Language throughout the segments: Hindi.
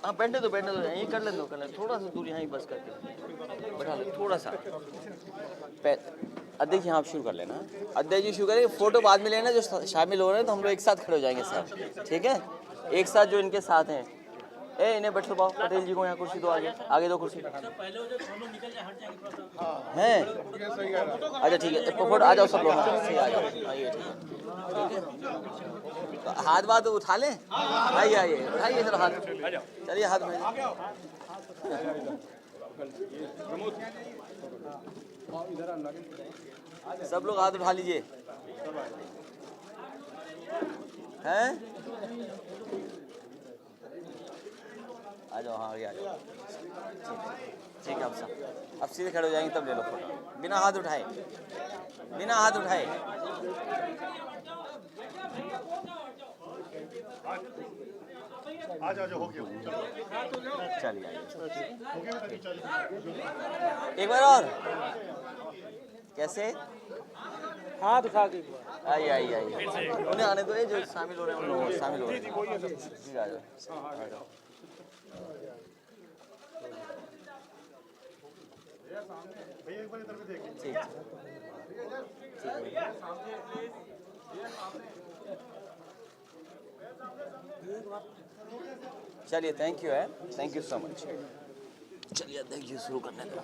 हाँ बैठने दो यहीं कर लें, थोड़ा सा दूर यहाँ बस करके बैठा लो थोड़ा सा। अध्यक्ष जी आप शुरू कर लेना। अध्यक्ष जी शुरू करेंगे, फोटो बाद में लेना, जो शामिल हो रहे हैं तो हम लोग एक साथ खड़े हो जाएंगे सर, ठीक है? एक साथ जो इनके साथ हैं, इन्हें बैठ लो, पटेल जी को यहाँ कुर्सी दो, आगे दो कुर्सी हैं। अच्छा ठीक है, फोटो आ जाओ सब लोग, सही आ जाओ, आइए ठीक है। हाथ बात उठा लें, आइए उठाइए जरा हाथ, चलिए हाथ में सब लोग हाथ उठा लीजिए हैं। आ जाओ, हाँ आगे आ जाओ, ठीक है। अब सीधे खड़े हो जाएंगे, तब ले लो फोटो, बिना हाथ उठाए, आज हो गया, चलिए एक बार और, कैसे हाथ उठा के आइए उन्हें आने दो, जो शामिल हो रहे हैं उन लोगों शामिल हो रहे हैं, आ जाओ। ठीक चलिए, थैंक यू सो मच। चलिए अध्यक्ष जी शुरू करने दो।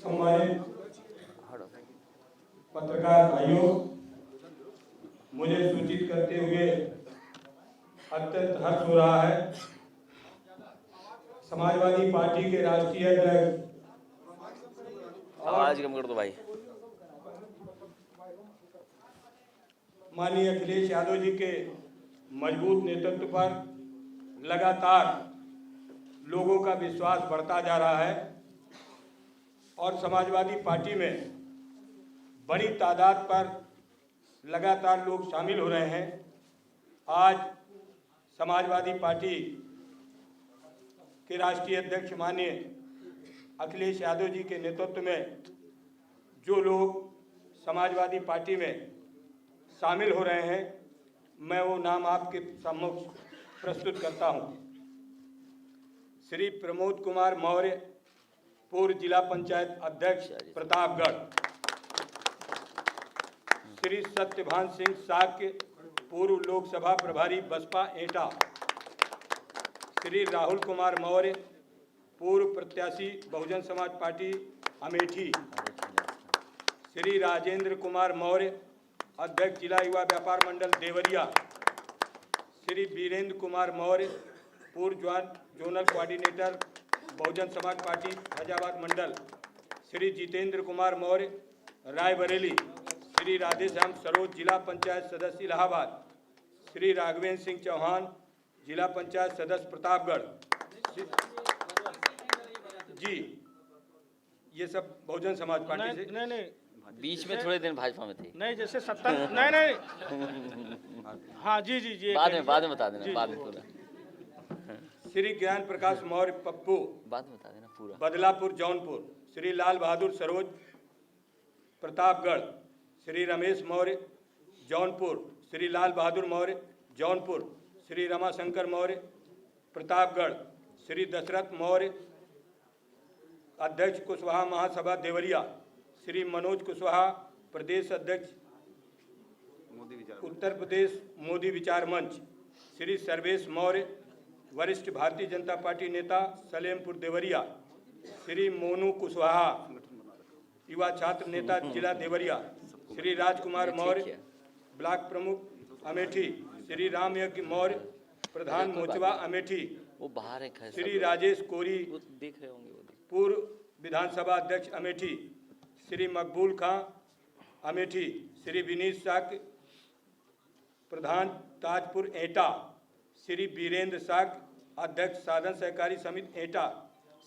सम्मानित पत्रकार भाइयों, मुझे सूचित करते हुए अत्यंत हर्ष हो रहा है। समाजवादी पार्टी के राष्ट्रीय अध्यक्ष, आवाज कम कर दो भाई, माननीय अखिलेश यादव जी के मजबूत नेतृत्व पर लगातार लोगों का विश्वास बढ़ता जा रहा है और समाजवादी पार्टी में बड़ी तादाद पर लगातार लोग शामिल हो रहे हैं। आज समाजवादी पार्टी के राष्ट्रीय अध्यक्ष माननीय अखिलेश यादव जी के नेतृत्व में जो लोग समाजवादी पार्टी में शामिल हो रहे हैं, मैं वो नाम आपके सम्मुख प्रस्तुत करता हूं। श्री प्रमोद कुमार मौर्य, पूर्व जिला पंचायत अध्यक्ष प्रतापगढ़। श्री सत्यभान सिंह साक्य, पूर्व लोकसभा प्रभारी बसपा एटा। श्री राहुल कुमार मौर्य, पूर्व प्रत्याशी बहुजन समाज पार्टी अमेठी। श्री राजेंद्र कुमार मौर्य, अध्यक्ष जिला युवा व्यापार मंडल देवरिया। श्री वीरेंद्र कुमार मौर्य, पूर्व zonal coordinator Bahujan Samaj party Faizabad मंडल। श्री जितेंद्र कुमार मौर्य, रायबरेली। श्री राधेश्याम सरोज, जिला पंचायत सदस्य इलाहाबाद। श्री राघवेंद्र सिंह चौहान, जिला पंचायत सदस्य प्रतापगढ़। जी, ये सब बहुजन समाज पार्टी से। नहीं बीच में थोड़े दिन भाजपा में थे, नहीं जैसे 70 नहीं हाँ जी बाद में बता देना, बाद में पूरा। श्री ज्ञान प्रकाश मौर्य पप्पू, बाद में बता देना पूरा। बदलापुर जौनपुर। श्री लाल बहादुर सरोज, प्रतापगढ़। श्री रमेश मौर्य, जौनपुर। श्री लाल बहादुर मौर्य, जौनपुर। श्री रमाशंकर मौर्य, प्रतापगढ़। श्री दशरथ मौर्य, अध्यक्ष कुशवाहा महासभा देवरिया। श्री मनोज कुशवाहा, प्रदेश अध्यक्ष उत्तर प्रदेश मोदी विचार मंच। श्री सर्वेश मौर्य, वरिष्ठ भारतीय जनता पार्टी नेता सलेमपुर देवरिया। श्री मोनू कुशवाहा, युवा छात्र नेता जिला देवरिया। श्री राजकुमार मौर्य, ब्लॉक प्रमुख अमेठी। श्री राम यज्ञ मौर्य, प्रधान मोचवा अमेठी। वो बाहर है। श्री राजेश कोरी, देख रहे होंगे, पूर्व विधानसभा अध्यक्ष अमेठी। श्री मकबूल खां, अमेठी। श्री विनीत साक्य, प्रधान ताजपुर एटा। श्री वीरेंद्र साक्य, अध्यक्ष साधन सहकारी समिति एटा।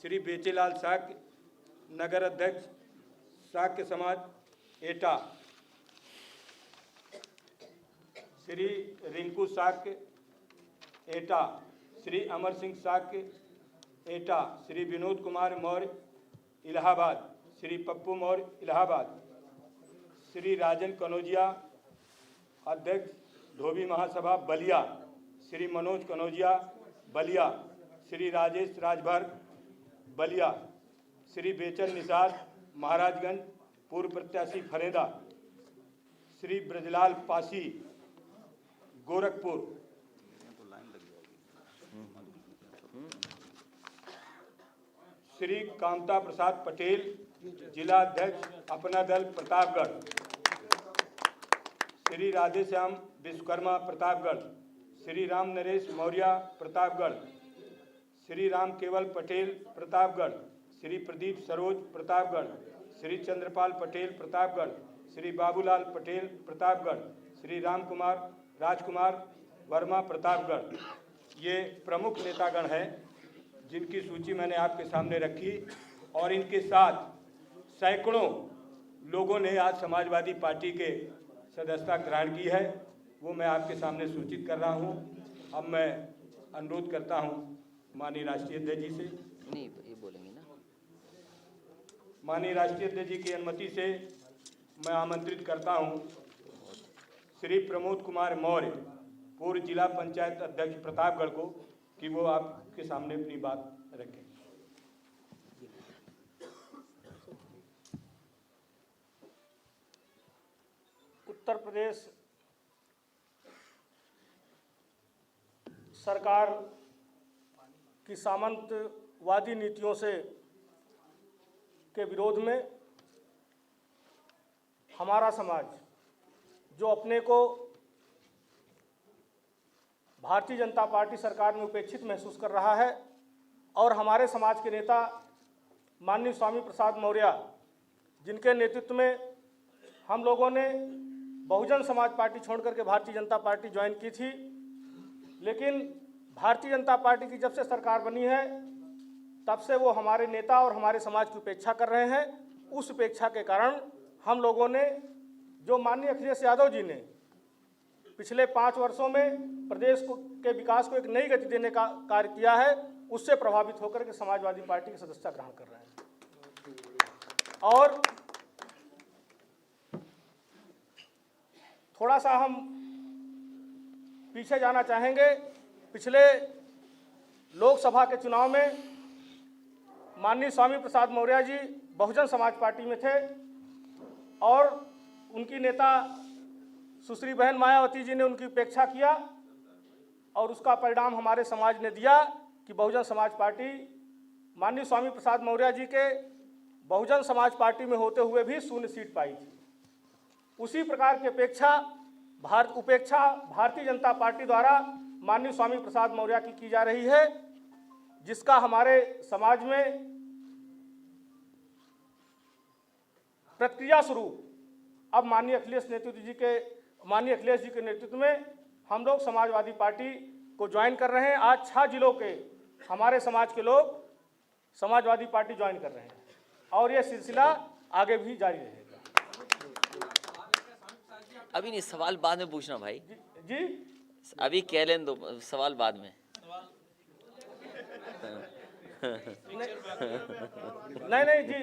श्री बेचेलाल साक्य, नगर अध्यक्ष साक्य समाज एटा। श्री रिंकू साक्य एटा। श्री अमर सिंह साक्य एटा। श्री विनोद कुमार मौर्य इलाहाबाद। श्री पप्पू मौर्य इलाहाबाद। श्री राजन कनौजिया, अध्यक्ष धोबी महासभा बलिया श्री मनोज कनौजिया बलिया, श्री राजेश राजभर बलिया, श्री बेचन निषाद महाराजगंज पूर्व प्रत्याशी फरेदा, श्री ब्रजलाल पासी गोरखपुर, श्री कामता प्रसाद पटेल जिला अध्यक्ष अपना दल प्रतापगढ़, श्री राधेश्याम विश्वकर्मा प्रतापगढ़, श्री राम नरेश मौर्य प्रतापगढ़, श्री राम केवल पटेल प्रतापगढ़, श्री प्रदीप सरोज प्रतापगढ़, श्री चंद्रपाल पटेल प्रतापगढ़, श्री बाबूलाल पटेल प्रतापगढ़, श्री राम कुमार राजकुमार वर्मा प्रतापगढ़। ये प्रमुख नेतागण हैं जिनकी सूची मैंने आपके सामने रखी और इनके साथ सैकड़ों लोगों ने आज समाजवादी पार्टी के सदस्यता ग्रहण की है, वो मैं आपके सामने सूचित कर रहा हूँ। अब मैं अनुरोध करता हूँ माननीय राष्ट्रीय अध्यक्ष जी से, नहीं ये बोलेंगे ना, माननीय राष्ट्रीय अध्यक्ष जी की अनुमति से मैं आमंत्रित करता हूँ श्री प्रमोद कुमार मौर्य पूर्व जिला पंचायत अध्यक्ष प्रतापगढ़ को कि वो आपके सामने अपनी बात रखें। उत्तर प्रदेश सरकार की सामंतवादी नीतियों से के विरोध में हमारा समाज जो अपने को भारतीय जनता पार्टी सरकार में उपेक्षित महसूस कर रहा है और हमारे समाज के नेता माननीय स्वामी प्रसाद मौर्य जिनके नेतृत्व में हम लोगों ने बहुजन समाज पार्टी छोड़ करके भारतीय जनता पार्टी ज्वाइन की थी, लेकिन भारतीय जनता पार्टी की जब से सरकार बनी है तब से वो हमारे नेता और हमारे समाज की उपेक्षा कर रहे हैं। उस उपेक्षा के कारण हम लोगों ने जो माननीय अखिलेश यादव जी ने पिछले 5 वर्षों में प्रदेश के विकास को एक नई गति देने का कार्य किया है, उससे प्रभावित होकर के समाजवादी पार्टी की सदस्यता ग्रहण कर रहे हैं। और थोड़ा सा हम पीछे जाना चाहेंगे। पिछले लोकसभा के चुनाव में माननीय स्वामी प्रसाद मौर्य जी बहुजन समाज पार्टी में थे और उनकी नेता सुश्री बहन मायावती जी ने उनकी उपेक्षा किया और उसका परिणाम हमारे समाज ने दिया कि बहुजन समाज पार्टी माननीय स्वामी प्रसाद मौर्य जी के बहुजन समाज पार्टी में होते हुए भी 0 सीट पाई थी। उसी प्रकार की उपेक्षा भारतीय जनता पार्टी द्वारा माननीय स्वामी प्रसाद मौर्य की जा रही है, जिसका हमारे समाज में प्रतिक्रिया स्वरूप अब माननीय अखिलेश जी के नेतृत्व में हम लोग समाजवादी पार्टी को ज्वाइन कर रहे हैं। आज 6 जिलों के हमारे समाज के लोग समाजवादी पार्टी ज्वाइन कर रहे हैं और यह सिलसिला आगे भी जारी रहेगा। अभी नहीं, सवाल बाद में पूछना भाई जी अभी कह लें दो, सवाल बाद में। नहीं जी,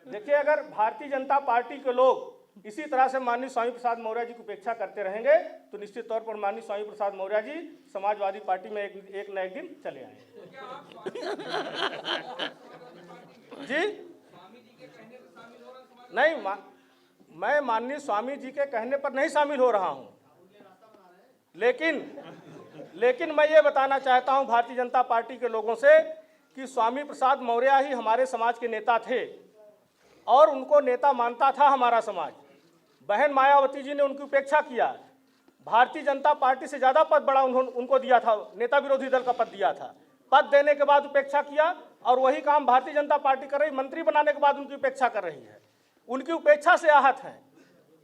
देखिए अगर भारतीय जनता पार्टी के लोग इसी तरह से माननीय स्वामी प्रसाद मौर्य जी की उपेक्षा करते रहेंगे तो निश्चित तौर पर माननीय स्वामी प्रसाद मौर्य जी समाजवादी पार्टी में एक न एक दिन चले आएंगे। जी नहीं, मैं माननीय स्वामी जी के कहने पर नहीं शामिल हो रहा हूं, लेकिन मैं ये बताना चाहता हूं भारतीय जनता पार्टी के लोगों से कि स्वामी प्रसाद मौर्य ही हमारे समाज के नेता थे और उनको नेता मानता था हमारा समाज। बहन मायावती जी ने उनकी उपेक्षा किया, भारतीय जनता पार्टी से ज़्यादा पद बड़ा उनको दिया था, नेता विरोधी दल का पद दिया था। पद देने के बाद उपेक्षा किया और वही काम भारतीय जनता पार्टी कर रही, मंत्री बनाने के बाद उनकी उपेक्षा कर रही है। उनकी उपेक्षा से आहत हैं।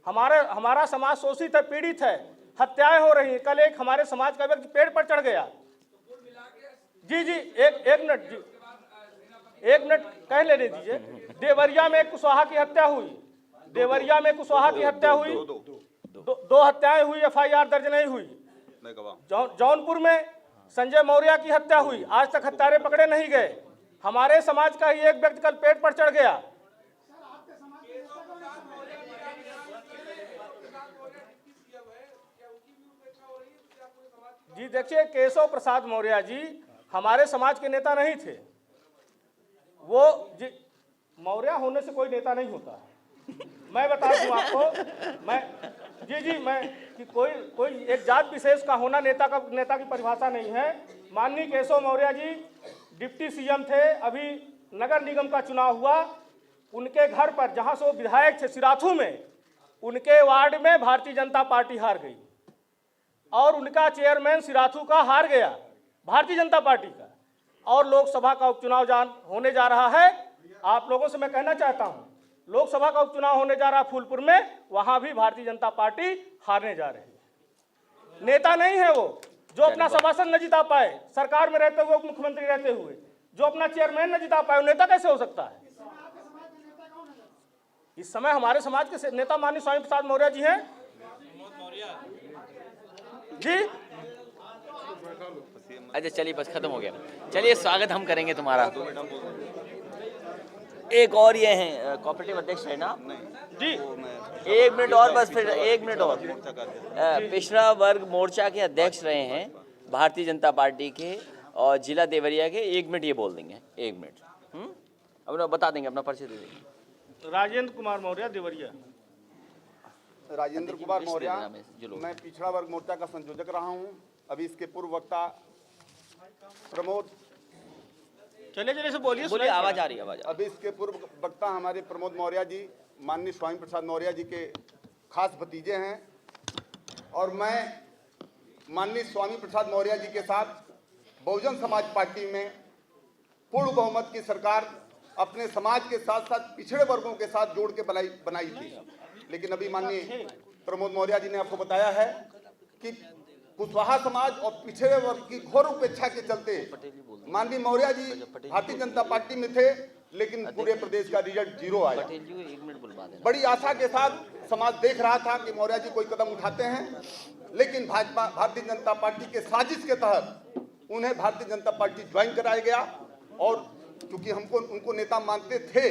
हमारा समाज शोषित है, पीड़ित है, हत्याएं हो रही हैं। कल एक हमारे समाज का व्यक्ति पेड़ पर चढ़ गया। जी एक मिनट कह लेने दीजिए। देवरिया में कुशवाहा की हत्या हुई, दो हत्याएं हुई, FIR दर्ज नहीं हुई। जौनपुर में संजय मौर्य की हत्या हुई, आज तक हत्यारे पकड़े नहीं गए। हमारे समाज का ही एक व्यक्ति कल पेड़ पर चढ़ गया। जी देखिए, केशव प्रसाद मौर्य जी हमारे समाज के नेता नहीं थे। वो जी मौर्य होने से कोई नेता नहीं होता। मैं बता दूं आपको, मैं कि कोई एक जात विशेष का होना नेता की परिभाषा नहीं है। माननीय केशव मौर्य जी डिप्टी सीएम थे, अभी नगर निगम का चुनाव हुआ, उनके घर पर जहां से वो विधायक थे सिराथू में, उनके वार्ड में भारतीय जनता पार्टी हार गई और उनका चेयरमैन सिराथू का हार गया, भारतीय जनता पार्टी का। और लोकसभा का उपचुनाव होने जा रहा है। आप लोगों से मैं कहना चाहता हूं, लोकसभा का उपचुनाव होने जा रहा है फूलपुर में, वहां भी भारतीय जनता पार्टी हारने जा रही है। नेता नहीं है वो जो अपना सभासद न जिता पाए, सरकार में रहते हुए, मुख्यमंत्री रहते हुए जो अपना चेयरमैन न जिता पाए, वो नेता कैसे हो सकता है? इस समय हमारे समाज के नेता माननीय स्वामी प्रसाद मौर्य जी हैं। जी अच्छा चलिए, बस खत्म हो गया। चलिए, स्वागत हम करेंगे तुम्हारा। एक और ये हैं कोऑपरेटिव अध्यक्ष है ना जी, 1 मिनट और, बस फिर 1 मिनट और। पिछड़ा वर्ग मोर्चा के अध्यक्ष रहे हैं भारतीय जनता पार्टी के और जिला देवरिया के। 1 मिनट ये बोल देंगे, 1 मिनट अपना बता देंगे, अपना परिचय दे देंगे। राजेंद्र कुमार मौर्य, देवरिया। राजेंद्र कुमार मौर्य, मैं पिछड़ा वर्ग मोर्चा का संयोजक रहा हूं। अभी इसके पूर्व वक्ता प्रमोद, चलिए से बोलिए, आवाज आ रही है, आवाज। अभी इसके पूर्व वक्ता हमारे प्रमोद मौर्य जी माननीय स्वामी प्रसाद मौर्य जी के खास भतीजे हैं और मैं माननीय स्वामी प्रसाद मौर्य जी के साथ बहुजन समाज पार्टी में पूर्ण बहुमत की सरकार अपने समाज के साथ साथ पिछड़े वर्गों के साथ जोड़ के बनाई थी। लेकिन अभी माननीय प्रमोद मौर्य जी ने आपको बताया है कि कुशवाहा समाज और पिछड़े वर्ग की घोर उपेक्षा के चलते माननीय मौर्य जी भारतीय जनता पार्टी में थे, लेकिन पूरे प्रदेश का रिजल्ट 0 आया। बड़ी आशा के साथ समाज देख रहा था कि मौर्य जी कोई कदम उठाते हैं, लेकिन भाजपा भारतीय जनता पार्टी के साजिश के तहत उन्हें भारतीय जनता पार्टी ज्वाइन कराया गया। और क्योंकि हमको उनको नेता मानते थे,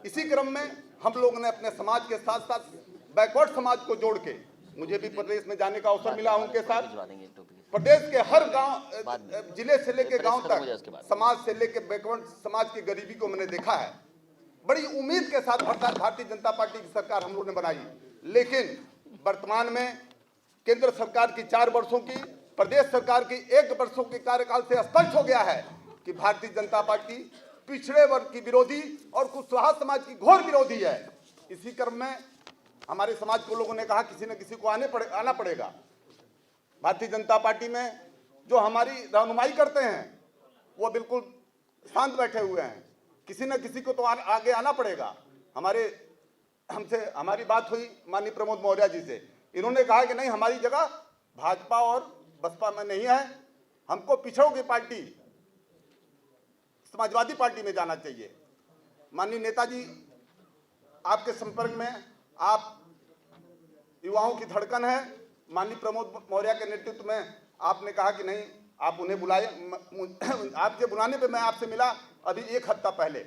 इसी क्रम में हम लोगों ने अपने समाज के साथ साथ बैकवर्ड समाज को जोड़ के, मुझे भी प्रदेश में जाने का अवसर मिला उनके साथ, प्रदेश के हर गांव, जिले से लेकर गांव तक, समाज से लेकर बैकवर्ड समाज की गरीबी को मैंने देखा है। बड़ी उम्मीद के साथ भारतीय जनता पार्टी की सरकार हम लोगों ने बनाई, लेकिन वर्तमान में केंद्र सरकार की 4 वर्षों की, प्रदेश सरकार की 1 वर्षों के कार्यकाल से स्पष्ट हो गया है कि भारतीय जनता पार्टी पिछड़े वर्ग की विरोधी और कुशवाहा समाज की घोर विरोधी है। इसी क्रम में हमारे समाज के लोगों ने कहा किसी न किसी को आना पड़ेगा। भारतीय जनता पार्टी में जो हमारी रहनुमाई करते हैं वो बिल्कुल शांत बैठे हुए हैं, किसी न किसी को तो आगे आना पड़ेगा। हमसे हमारी बात हुई माननीय प्रमोद मौर्य जी से, इन्होंने कहा कि नहीं, हमारी जगह भाजपा और बसपा में नहीं है, हमको पिछड़ों की पार्टी समाजवादी पार्टी में जाना चाहिए। माननीय नेताजी, आपके संपर्क में, आप युवाओं की धड़कन है। माननीय प्रमोद मौर्य के नेतृत्व में आपने कहा कि नहीं, आप उन्हें बुलाए। आपके बुलाने पे मैं आपसे मिला अभी 1 हफ्ता पहले।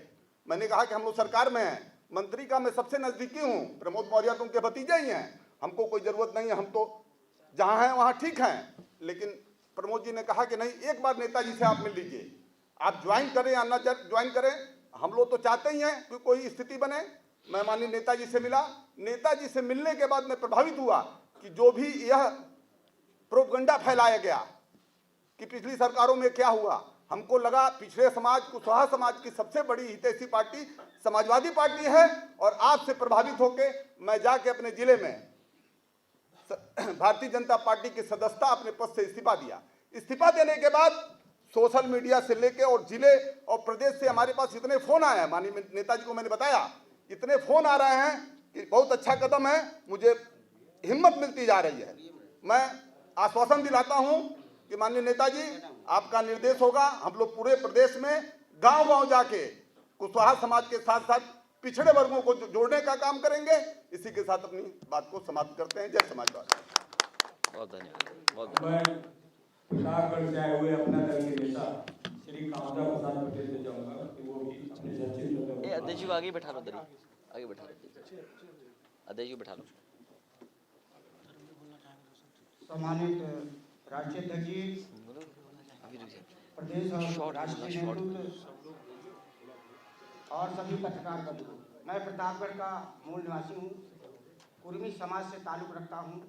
मैंने कहा कि हम लोग सरकार में हैं, मंत्री का मैं सबसे नजदीकी हूँ, प्रमोद मौर्य तो उनके भतीजे ही हैं, हमको कोई जरूरत नहीं है, हम तो जहाँ हैं वहाँ ठीक हैं। लेकिन प्रमोद जी ने कहा कि नहीं, एक बार नेताजी से आप मिल लीजिए, आप ज्वाइन करें या ना ज्वाइन करें, हम लोग तो चाहते ही हैं कि कोई स्थिति बने। मैं माननीय नेताजी से मिला। नेताजी से मिलने के बाद मैं प्रभावित हुआ कि जो भी यह प्रोपगंडा फैलाया गया कि पिछली सरकारों में क्या हुआ, हमको लगा पिछड़े समाज, कुशवाहा समाज की सबसे बड़ी हितैषी पार्टी समाजवादी पार्टी है। और आपसे प्रभावित होकर मैं जाके अपने जिले में भारतीय जनता पार्टी की सदस्यता अपने पद से इस्तीफा दिया। इस्तीफा देने के बाद सोशल मीडिया से लेके और जिले और प्रदेश से हमारे पास इतने फोन आए हैं, माननीय नेताजी को मैंने बताया, इतने फोन आ रहे हैं कि बहुत अच्छा कदम है, मुझे हिम्मत मिलती जा रही है। मैं आश्वासन दिलाता हूं कि माननीय नेताजी, आपका निर्देश होगा, हम लोग पूरे प्रदेश में गांव-गांव जाके कुशवाहा समाज के साथ साथ पिछड़े वर्गों को जोड़ने का काम करेंगे। इसी के साथ अपनी बात को समाप्त करते हैं। जय समाजवाद। बहुत धन्यवाद। प्रतापगढ़ से आए हुए अपना दल के नेता श्री कामदा प्रसाद पटेल से जाऊंगा कि वो भी अपने चर्चित अध्यक्ष जी आगे बैठा लो, आगे बैठा लो, अध्यक्ष जी बैठा लो। सम्मानित राष्ट्रीय अध्यक्ष जी, प्रदेश और राष्ट्रीय नेतृत्व और सभी पत्रकार बंधु, मैं प्रतापगढ़ का मूल निवासी हूँ, कुर्मी समाज से ताल्लुक़ रखता हूँ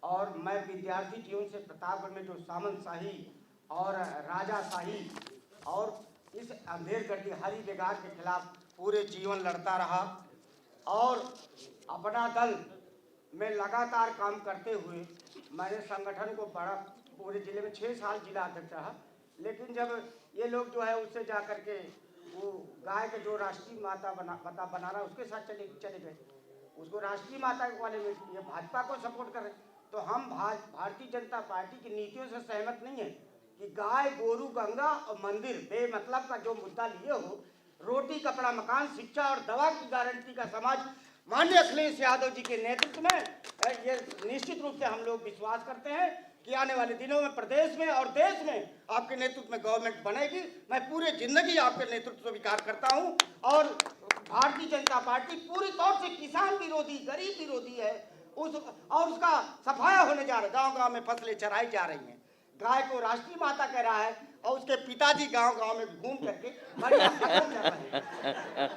और मैं विद्यार्थी जीवन से प्रतापगढ़ में जो सामंतशाही और राजाशाही और इस अंधेरगर्दी हरी बेगार के खिलाफ पूरे जीवन लड़ता रहा और अपना दल में लगातार काम करते हुए मैंने संगठन को बड़ा पूरे जिले में 6 साल जिला अध्यक्ष रहा। लेकिन जब ये लोग जो है उससे जा कर के वो गाय के जो राष्ट्रीय माता बनाना उसके साथ चले गए, उसको राष्ट्रीय माता वाले में ये भाजपा को सपोर्ट कर रहे। तो हम भारतीय जनता पार्टी की नीतियों से सहमत नहीं है कि गाय गोरू गंगा और मंदिर बेमतलब का जो मुद्दा लिए हो, रोटी कपड़ा मकान शिक्षा और दवा की गारंटी का समाज माननीय अखिलेश यादव जी के नेतृत्व में ये निश्चित रूप से हम लोग विश्वास करते हैं कि आने वाले दिनों में प्रदेश में और देश में आपके नेतृत्व में गवर्नमेंट बनेगी। मैं पूरे जिंदगी आपके नेतृत्व स्वीकार करता हूं और भारतीय जनता पार्टी पूरी तौर से किसान विरोधी गरीब विरोधी है और उसका सफाया होने जा रहा है। गाँव-गाँव में फसलें चराई जा रही हैं, गाय को राष्ट्रीय माता कह रहा है और उसके पिताजी गांव-गांव में घूम करके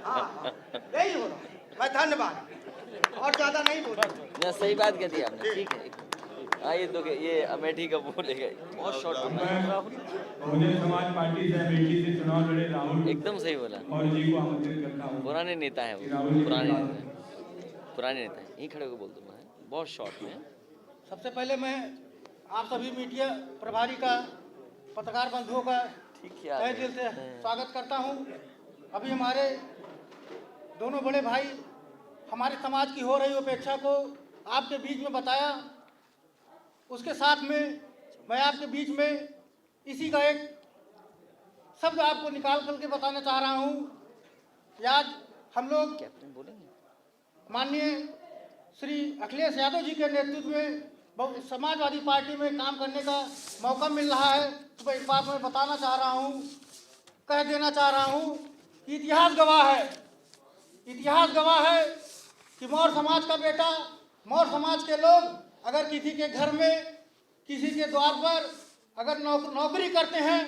हाँ, यही हो रहा है। मैं धन्यवाद और ज्यादा नहीं बोलूंगा। ना सही बात कह दी आपने, ठीक है। हाँ ये अमेठी का बोलेगा, बहुत शॉर्ट बोला, बहुजन समाज पार्टी से अमेठी से चुनाव लड़े राहुल एकदम सही बोला। और जी को आमंत्रित करता हूँ। पुराने नेता है वो, पुराने नेता है, यहीं खड़े होकर बोल दूंगा, बहुत शॉर्ट में। सबसे पहले मैं आप सभी मीडिया प्रभारी का, पत्रकार बंधुओं का तहे दिल से स्वागत करता हूं। अभी हमारे दोनों बड़े भाई हमारे समाज की हो रही उपेक्षा को आपके बीच में बताया, उसके साथ में मैं आपके बीच में इसी का एक शब्द आपको निकाल करके बताना चाह रहा हूं कि आज हम लोग माननीय श्री अखिलेश यादव जी के नेतृत्व में समाजवादी पार्टी में काम करने का मौका मिल रहा है। तो एक बात मैं बताना चाह रहा हूँ, कह देना चाह रहा हूँ कि इतिहास गवाह है कि मौर्य समाज का बेटा, मौर्य समाज के लोग अगर किसी के घर में, किसी के द्वार पर अगर नौकरी करते हैं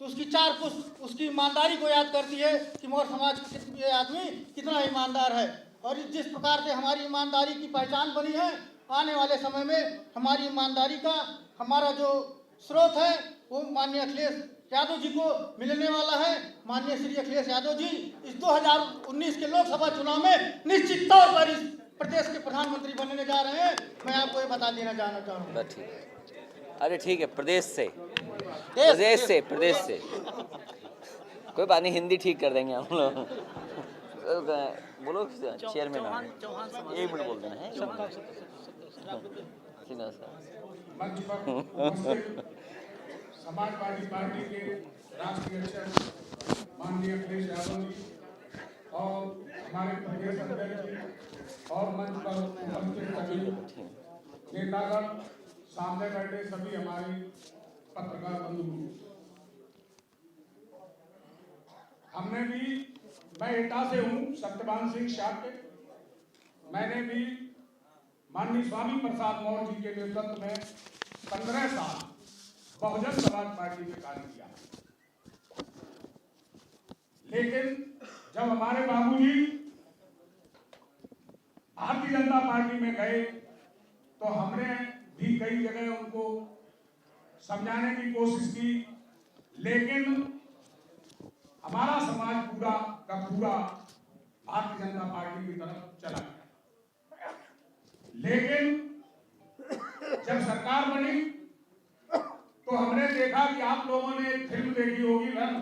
तो उसकी 4 पुश्त उसकी ईमानदारी को याद करती है कि मौर्य समाज के आदमी कितना ईमानदार है। और जिस प्रकार से हमारी ईमानदारी की पहचान बनी है, आने वाले समय में हमारी ईमानदारी का हमारा जो स्रोत है वो माननीय अखिलेश यादव जी को मिलने वाला है। माननीय श्री अखिलेश यादव जी इस 2019 के लोकसभा चुनाव में निश्चित तौर पर इस प्रदेश के प्रधानमंत्री बनने जा रहे हैं। मैं आपको ये बता देना चाहना चाहूँगा। अरे ठीक है, प्रदेश से कोई बात नहीं, हिंदी ठीक कर देंगे हम लोग। बोलो चेयरमैन, 1 मिनट बोल देना है। मंच पर समाजवादी पार्टी के राष्ट्रीय अध्यक्ष माननीय अखिलेश यादव जी और हमारे प्रदेश अध्यक्ष जी और मंच पर उपस्थित सभी नेतागण, सामने बैठे सभी हमारे पत्रकार बंधु, हमने भी, मैं एटा से हूँ, सत्यवान सिंह शाक्य, मैंने भी माननीय स्वामी प्रसाद मौर्य जी के नेतृत्व में 15 साल बहुजन समाज पार्टी में कार्य किया। लेकिन जब हमारे बाबूजी भारतीय जनता पार्टी में गए तो हमने भी कई जगह उनको समझाने की कोशिश की, लेकिन हमारा समाज पूरा का पूरा भारतीय जनता पार्टी की तरफ चला गया। लेकिन जब सरकार बनी तो हमने देखा कि आप लोगों ने एक फिल्म देखी होगी रंग,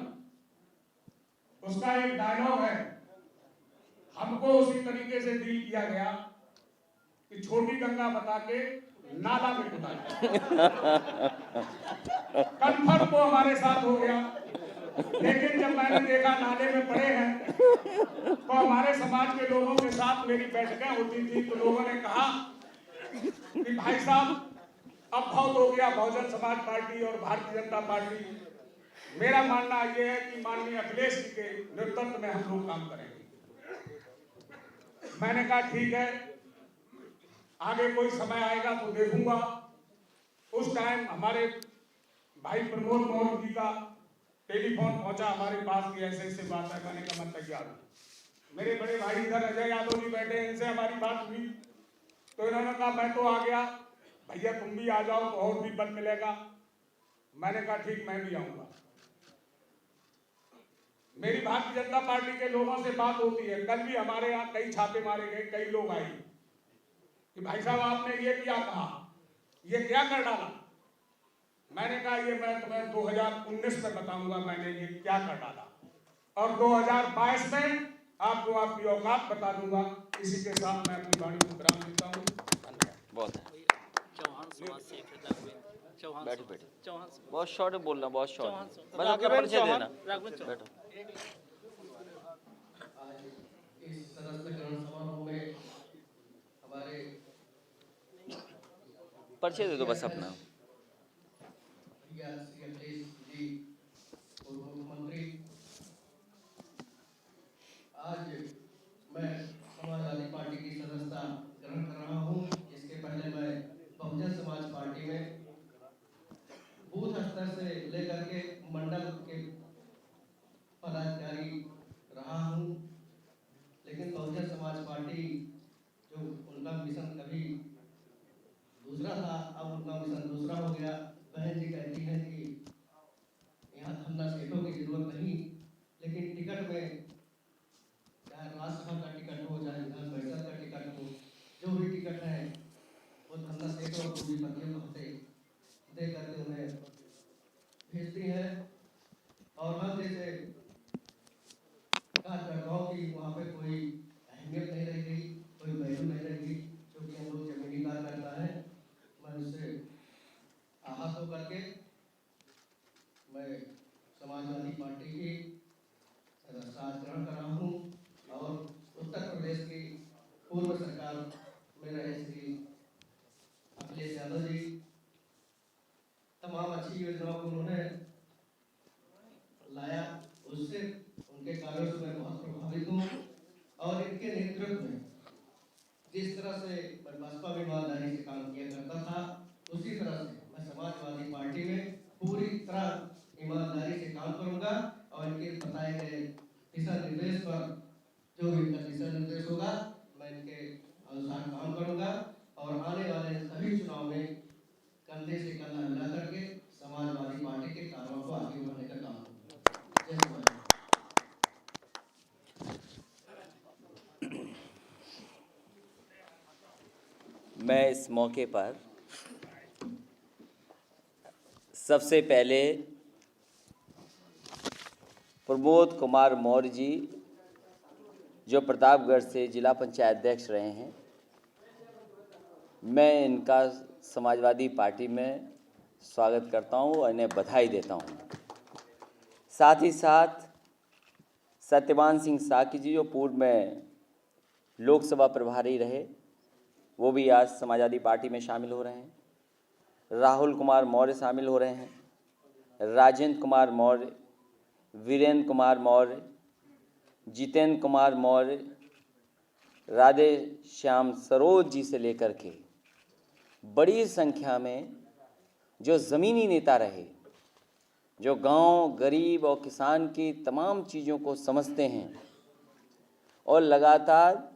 उसका एक डायलॉग है, हमको उसी तरीके से डील किया गया कि छोटी गंगा बता के नाला में कूदा कन्फर्म वो हमारे साथ हो गया। लेकिन जब मैंने देखा नाले में पड़े हैं तो हमारे समाज के लोगों के साथ मेरी बैठकें होती थी, तो लोगों ने कहा कि भाई साहब अब बहुत हो गया बहुजन समाज पार्टी और भारतीय जनता पार्टी, मेरा मानना यह है कि माननीय अखिलेश जी के नेतृत्व में हम लोग काम करेंगे। मैंने कहा ठीक है, आगे कोई समय आएगा तो देखूंगा। उस टाइम हमारे भाई प्रमोद मौर्य जी का टेलीफोन पहुंचा हमारे पास कि ऐसे ऐसे बात है। मैंने कहा मैं तैयार हूँ। मेरे बड़े भाई इधर अजय यादव जी बैठे हैं, इनसे हमारी बात हुई तो इन्होंने कहा मैं तो आ गया, भैया तुम भी आ जाओ तो और भी बल मिलेगा। मैंने कहा ठीक, मैं भी आऊंगा। मेरी भारतीय जनता पार्टी के लोगों से बात होती है। कल भी हमारे यहाँ कई छापे मारे गए, कई लोग आए कि भाई साहब आपने ये क्या कहा, ये क्या कर डाला। मैंने कहा ये मैं तुम्हें 2019 में बताऊंगा मैंने ये क्या कर डाला, और 2022 में आपको आपकी औकात बता दूंगा। इसी के साथ मैं अपनी वाणी को विराम देता हूँ। बहुत है। चौहान समाज से चौहान बैठो बैठो, चौहान बहुत शॉर्ट है बोलना, बहुत शॉर्ट चौहान है। बस अपना परिचय देना। राघवन चौहान। बैठो। इस सदस्य ग्रहण समारोह में हमारे परिचय दे दो बस अपना। भैया श्री अखिलेश जी, पूर्व मुख्यमंत्री, आज मैं समाजवादी पार्टी की सदस्यता ग्रहण कर रहा हूँ। इसके पहले मैं बहुजन समाज पार्टी में बूथ स्तर से लेकर के मंडल के पदाधिकारी रहा हूँ, लेकिन बहुजन समाज पार्टी जो उनका मिशन कभी दूसरा था, अब उनका मिशन दूसरा हो गया। बहन जी कहती हैं कि यहाँ धन्ना सेठों की जरूरत नहीं, लेकिन टिकट में चाहे राज्यसभा का टिकट हो, चाहे विधान परिषद का टिकट हो, जो भी टिकट है वो धन्ना सेठों और पूंजीपतियों को हथे दे करके उन्हें भेजती है। और हम जैसे कार्यकर्ताओं की वहाँ पे कोई अहमियत नहीं रह गई, कोई वैल्यू नहीं रह गई, क्योंकि हम लोग जमीनी कार्यकर्ता है। मैं उससे आहत होकर के मैं समाजवादी पार्टी की सदस्यता ग्रहण कर रहा हूँ, और उत्तर प्रदेश की पूर्व सरकार में रहे श्री अखिलेश यादव जी, तमाम अच्छी योजनाओं को उन्होंने लाया, उससे उनके कार्यों से मैं बहुत प्रभावित हूँ। और इनके नेतृत्व में जिस तरह से मैं बसपा में ईमानदारी से काम किया करता था, उसी तरह से मैं समाजवादी पार्टी में पूरी तरह ईमानदारी से काम करूंगा, और इनके बताए गए दिशा निर्देश पर जो भी इनका दिशा निर्देश होगा मैं इनके अनुसार काम करूंगा, और आने वाले सभी चुनाव में कंधे से कंधा मिला करके समाजवादी पार्टी के कार्यों को आगे बढ़ाने का काम करूंगा। जय हिंद। मैं इस मौके पर सबसे पहले प्रमोद कुमार मौर्य जी, जो प्रतापगढ़ से जिला पंचायत अध्यक्ष रहे हैं, मैं इनका समाजवादी पार्टी में स्वागत करता हूं और इन्हें बधाई देता हूं। साथ ही साथ सत्यवान सिंह साकी जी, जो पूर्व में लोकसभा प्रभारी रहे, वो भी आज समाजवादी पार्टी में शामिल हो रहे हैं। राहुल कुमार मौर्य शामिल हो रहे हैं, राजेंद्र कुमार मौर्य, वीरेंद्र कुमार मौर्य, जितेंद्र कुमार मौर्य, राधे श्याम सरोज जी से लेकर के बड़ी संख्या में जो ज़मीनी नेता रहे, जो गांव, गरीब और किसान की तमाम चीज़ों को समझते हैं और लगातार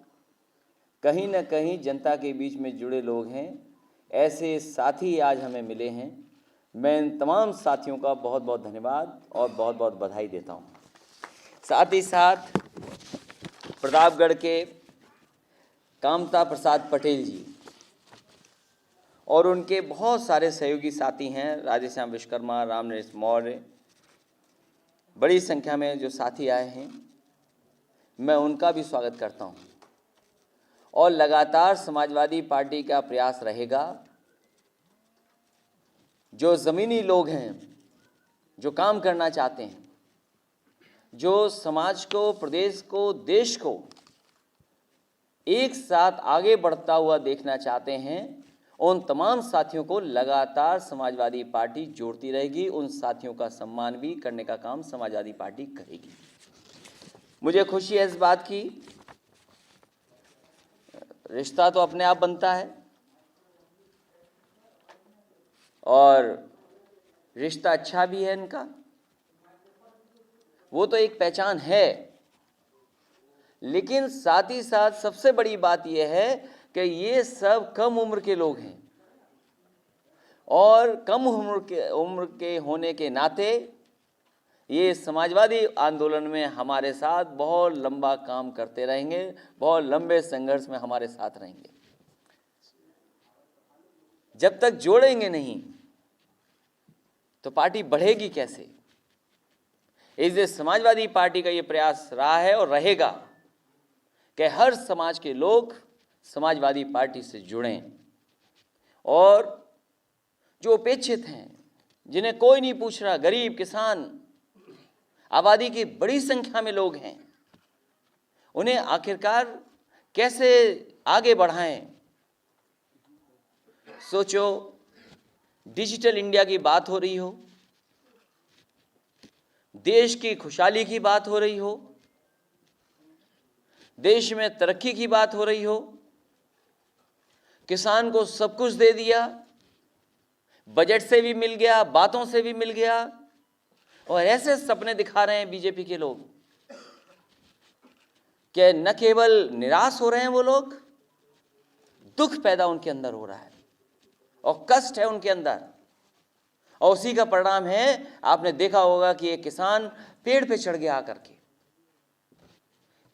कहीं न कहीं जनता के बीच में जुड़े लोग हैं, ऐसे साथी आज हमें मिले हैं। मैं इन तमाम साथियों का बहुत बहुत धन्यवाद और बहुत बहुत बधाई देता हूं। साथ ही साथ प्रतापगढ़ के कामता प्रसाद पटेल जी और उनके बहुत सारे सहयोगी साथी हैं, राधेश्याम विश्वकर्मा, राम नरेश मौर्य, बड़ी संख्या में जो साथी आए हैं, मैं उनका भी स्वागत करता हूं। और लगातार समाजवादी पार्टी का प्रयास रहेगा, जो ज़मीनी लोग हैं, जो काम करना चाहते हैं, जो समाज को, प्रदेश को, देश को एक साथ आगे बढ़ता हुआ देखना चाहते हैं, उन तमाम साथियों को लगातार समाजवादी पार्टी जोड़ती रहेगी। उन साथियों का सम्मान भी करने का काम समाजवादी पार्टी करेगी। मुझे खुशी है इस बात की, रिश्ता तो अपने आप बनता है, और रिश्ता अच्छा भी है इनका, वो तो एक पहचान है। लेकिन साथ ही साथ सबसे बड़ी बात यह है कि ये सब कम उम्र के लोग हैं और कम उम्र के होने के नाते ये समाजवादी आंदोलन में हमारे साथ बहुत लंबा काम करते रहेंगे, बहुत लंबे संघर्ष में हमारे साथ रहेंगे। जब तक जोड़ेंगे नहीं तो पार्टी बढ़ेगी कैसे? इसलिए समाजवादी पार्टी का ये प्रयास रहा है और रहेगा कि हर समाज के लोग समाजवादी पार्टी से जुड़ें और जो उपेक्षित हैं, जिन्हें कोई नहीं पूछ रहा, गरीब, किसान, आबादी की बड़ी संख्या में लोग हैं, उन्हें आखिरकार कैसे आगे बढ़ाएं। सोचो, डिजिटल इंडिया की बात हो रही हो, देश की खुशहाली की बात हो रही हो, देश में तरक्की की बात हो रही हो, किसान को सब कुछ दे दिया, बजट से भी मिल गया, बातों से भी मिल गया, और ऐसे सपने दिखा रहे हैं बीजेपी के लोग कि न केवल निराश हो रहे हैं वो लोग, दुख पैदा उनके अंदर हो रहा है और कष्ट है उनके अंदर। और उसी का परिणाम है, आपने देखा होगा कि एक किसान पेड़ पे चढ़ गया आकर के,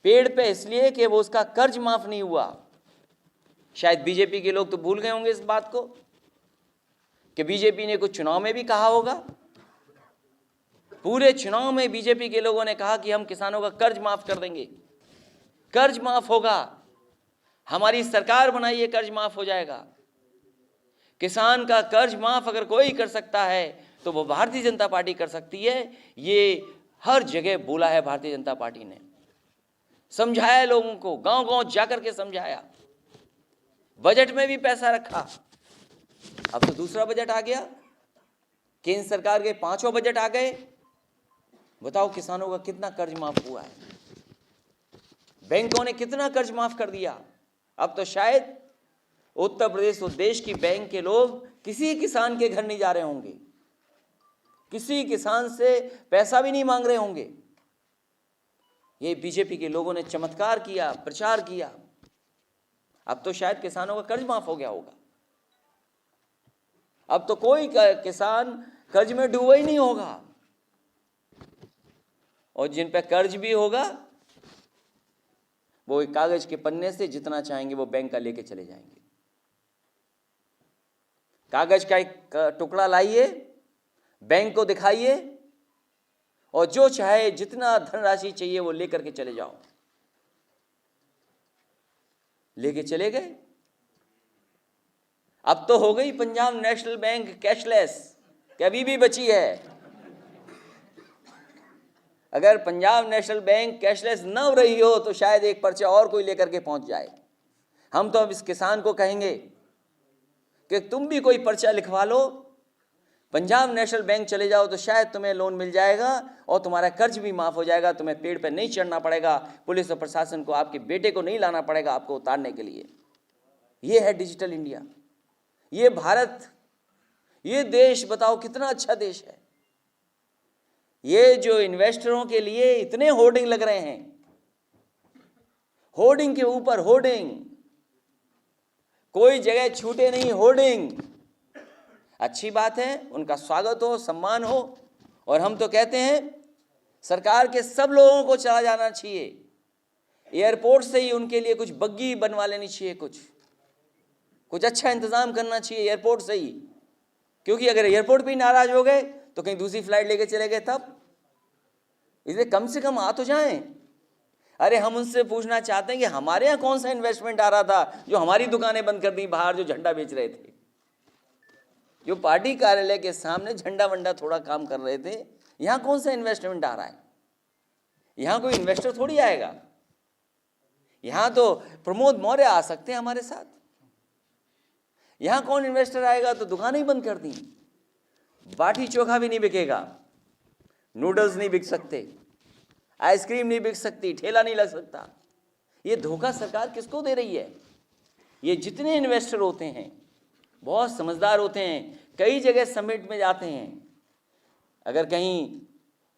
पेड़ पे इसलिए कि वो उसका कर्ज माफ नहीं हुआ। शायद बीजेपी के लोग तो भूल गए होंगे इस बात को कि बीजेपी ने कुछ चुनाव में भी कहा होगा। पूरे चुनाव में बीजेपी के लोगों ने कहा कि हम किसानों का कर्ज माफ कर देंगे, कर्ज माफ होगा, हमारी सरकार बनाइए, कर्ज माफ हो जाएगा। किसान का कर्ज माफ अगर कोई कर सकता है तो वो भारतीय जनता पार्टी कर सकती है। ये हर जगह बोला है भारतीय जनता पार्टी ने, समझाया लोगों को, गांव-गांव जाकर के समझाया, बजट में भी पैसा रखा। अब तो दूसरा बजट आ गया, केंद्र सरकार के 5वां बजट आ गए। बताओ किसानों का कितना कर्ज माफ हुआ है, बैंकों ने कितना कर्ज माफ कर दिया। अब तो शायद उत्तर प्रदेश और देश की बैंक के लोग किसी किसान के घर नहीं जा रहे होंगे, किसी किसान से पैसा भी नहीं मांग रहे होंगे। ये बीजेपी के लोगों ने चमत्कार किया, प्रचार किया। अब तो शायद किसानों का कर्ज माफ हो गया होगा। अब तो कोई किसान कर्ज में डूबा ही नहीं होगा, और जिन पे कर्ज भी होगा वो एक कागज के पन्ने से जितना चाहेंगे वो बैंक का लेके चले जाएंगे। कागज का एक टुकड़ा लाइए, बैंक को दिखाइए, और जो चाहे जितना धनराशि चाहिए वो लेकर के चले जाओ। लेके चले गए। अब तो हो गई पंजाब नेशनल बैंक कैशलेस, कि अभी भी बची है। अगर पंजाब नेशनल बैंक कैशलेस न रही हो तो शायद एक पर्चा और कोई लेकर के पहुंच जाए। हम तो अब इस किसान को कहेंगे कि तुम भी कोई पर्चा लिखवा लो, पंजाब नेशनल बैंक चले जाओ, तो शायद तुम्हें लोन मिल जाएगा और तुम्हारा कर्ज भी माफ हो जाएगा। तुम्हें पेड़ पर नहीं चढ़ना पड़ेगा, पुलिस और प्रशासन को, आपके बेटे को नहीं लाना पड़ेगा आपको उतारने के लिए। ये है डिजिटल इंडिया, ये भारत, ये देश, बताओ कितना अच्छा देश है। ये जो इन्वेस्टरों के लिए इतने होर्डिंग लग रहे हैं, होर्डिंग के ऊपर होर्डिंग, कोई जगह छूटे नहीं, होर्डिंग। अच्छी बात है, उनका स्वागत हो, सम्मान हो। और हम तो कहते हैं सरकार के सब लोगों को चला जाना चाहिए, एयरपोर्ट से ही उनके लिए कुछ बग्गी बनवा लेनी चाहिए, कुछ अच्छा इंतजाम करना चाहिए एयरपोर्ट से ही। क्योंकि अगर एयरपोर्ट भी नाराज हो गए तो कहीं दूसरी फ्लाइट लेके चले गए तब। इसलिए कम से कम आ तो जाएं। अरे हम उनसे पूछना चाहते हैं कि हमारे यहाँ कौन सा इन्वेस्टमेंट आ रहा था जो हमारी दुकानें बंद कर दी बाहर, जो झंडा बेच रहे थे, जो पार्टी कार्यालय के सामने झंडा वंडा थोड़ा काम कर रहे थे, यहाँ कौन सा इन्वेस्टमेंट आ रहा है? यहाँ कोई इन्वेस्टर थोड़ी आएगा। यहाँ तो प्रमोद मौर्य आ सकते हैं हमारे साथ। यहाँ कौन इन्वेस्टर आएगा? तो दुकानें ही बंद कर दी, बाटी चोखा भी नहीं बिकेगा, नूडल्स नहीं बिक सकते, आइसक्रीम नहीं बिक सकती, ठेला नहीं लग सकता। ये धोखा सरकार किसको दे रही है? ये जितने इन्वेस्टर होते हैं बहुत समझदार होते हैं, कई जगह समिट में जाते हैं, अगर कहीं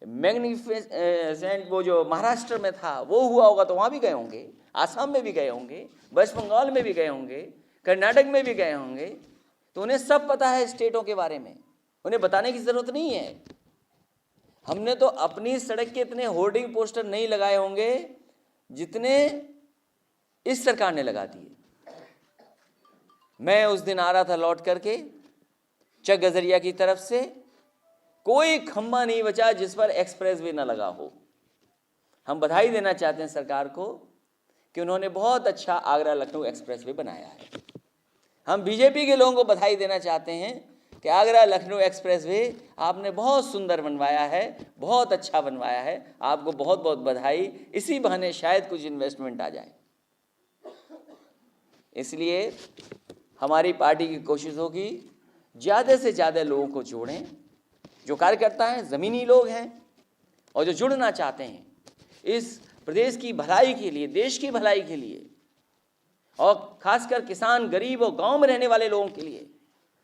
मैग्निफिसेंट वो जो महाराष्ट्र में था वो हुआ होगा तो वहाँ भी गए होंगे, आसाम में भी गए होंगे, वेस्ट बंगाल में भी गए होंगे, कर्नाटक में भी गए होंगे, तो उन्हें सब पता है स्टेटों के बारे में, उन्हें बताने की ज़रूरत नहीं है। हमने तो अपनी सड़क के इतने होर्डिंग पोस्टर नहीं लगाए होंगे जितने इस सरकार ने लगा दिए। मैं उस दिन आ रहा था लौट करके चक गजरिया की तरफ से, कोई खंबा नहीं बचा जिस पर एक्सप्रेस वे न लगा हो। हम बधाई देना चाहते हैं सरकार को कि उन्होंने बहुत अच्छा आगरा लखनऊ एक्सप्रेस वे बनाया है। हम बीजेपी के लोगों को बधाई देना चाहते हैं कि आगरा लखनऊ एक्सप्रेस वे आपने बहुत सुंदर बनवाया है, बहुत अच्छा बनवाया है, आपको बहुत बहुत बधाई। इसी बहाने शायद कुछ इन्वेस्टमेंट आ जाए। इसलिए हमारी पार्टी की कोशिश होगी ज़्यादा से ज़्यादा लोगों को जोड़ें, जो कार्यकर्ता हैं, ज़मीनी लोग हैं और जो जुड़ना चाहते हैं इस प्रदेश की भलाई के लिए, देश की भलाई के लिए, और खासकर किसान, गरीब और गांव में रहने वाले लोगों के लिए,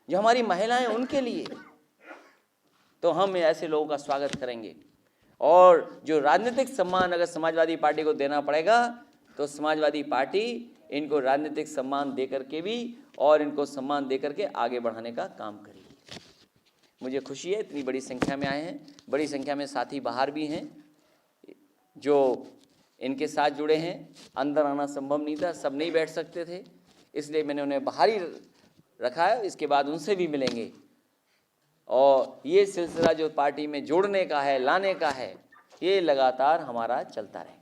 जो हमारी महिलाएं उनके लिए, तो हम ऐसे लोगों का स्वागत करेंगे। और जो राजनीतिक सम्मान अगर समाजवादी पार्टी को देना पड़ेगा तो समाजवादी पार्टी इनको राजनीतिक सम्मान दे करके भी और इनको सम्मान दे करके आगे बढ़ाने का काम करेगी। मुझे खुशी है इतनी बड़ी संख्या में आए हैं, बड़ी संख्या में साथी बाहर भी हैं जो इनके साथ जुड़े हैं। अंदर आना संभव नहीं था, सब नहीं बैठ सकते थे, इसलिए मैंने उन्हें बाहर ही रखा है। इसके बाद उनसे भी मिलेंगे और ये सिलसिला जो पार्टी में जोड़ने का है, लाने का है, ये लगातार हमारा चलता रहेगा।